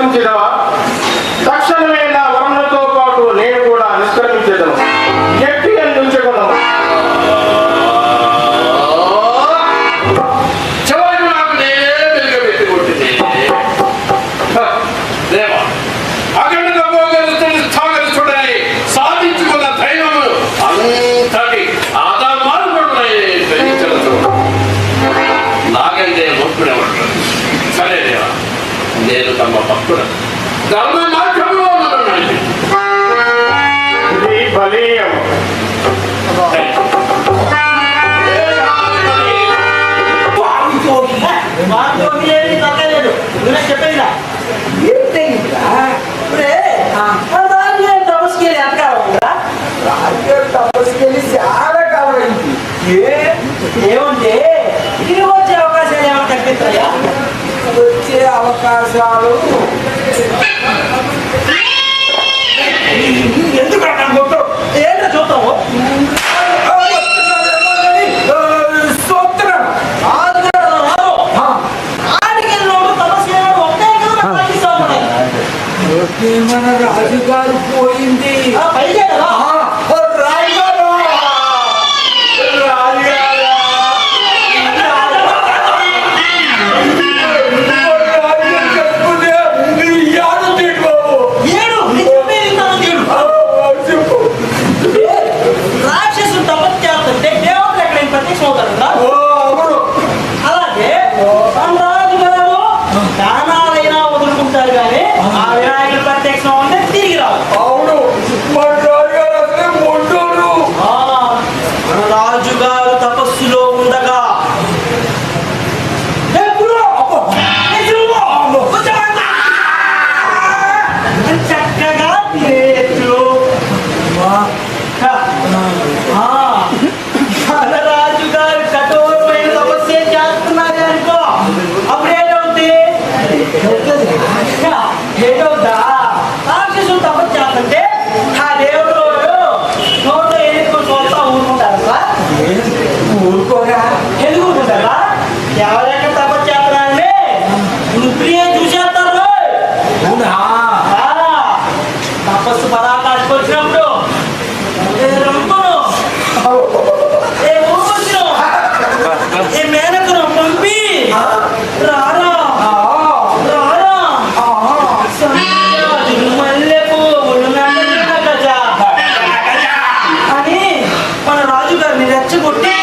నిష్క్రమించదవా? తక్షణమే నా వరములతో పాటు నేను కూడా నిష్క్రమించదను. గట్టిగా నిల్చుకున్నాను. చివరికి నాకు నేనే వెలుగబెట్టి కొట్టింది. దేవా, అఖండ భోగరుతుని స్థాగరుచుడని సాధించుకున్న ధైర్యము అంతటి ఆధారమార్పుడునై గ్రహించవచ్చు. నాగైతే భక్తుడే ఉంటాడు. సరే దేవా, నేను తమ భక్తుడు ధర్మ మార్గంలో నడిపి బలీయం చెప్పేదిరా తపస్సుకెళ్ళి ఎంతకాలంరా? తపస్సుకెళ్ళి చాలా కావాలండి. ఏమంటే ఇది వచ్చే అవకాశాలు ఏమైనా తగ్గిస్తాయా? వచ్చే అవకాశాలు ఎందుకు ఏంటో చూద్దాము. మన రాజుగారు పోయింది. రాక్షసులు తపస్సు చేస్తుంటే దేవతలు ఎక్కడైనా ప్రత్యక్షం అవుతారు. అలాగే రాజు గారు దానాలైనా వదులుకుంటారు కానీ ఆ వినాయకుడు ప్రత్యక్షం అంటే తిరిగి రావు. అవును, మన రాజుగారు తపస్సులో ఉండగా చక్కగా మన రాజుగారు కఠోరమైన తపస్సు చేస్తున్నారు అనుకో, అప్పుడు ఏంటవుతుంది? ఏంటవుతా? రాక్షసులు తపస్సు చేస్తుంటే ఆ దేవుడు నోట్లో ఏనుకో చూస్తా ఊరుకుంటారా? ఊరుకోరా? ఎందుకు ఊరుకుంటారా? ఎవరెక్కడ తపస్సు చేస్తున్నారంటే ప్రియ చూసేస్తారు. తపస్సు పరాకాష్కి వచ్చినప్పుడు ఈ మేనకును పంపి రారా రారా మల్లె పువ్వులు అని మన రాజుగారిని రెచ్చగొట్టి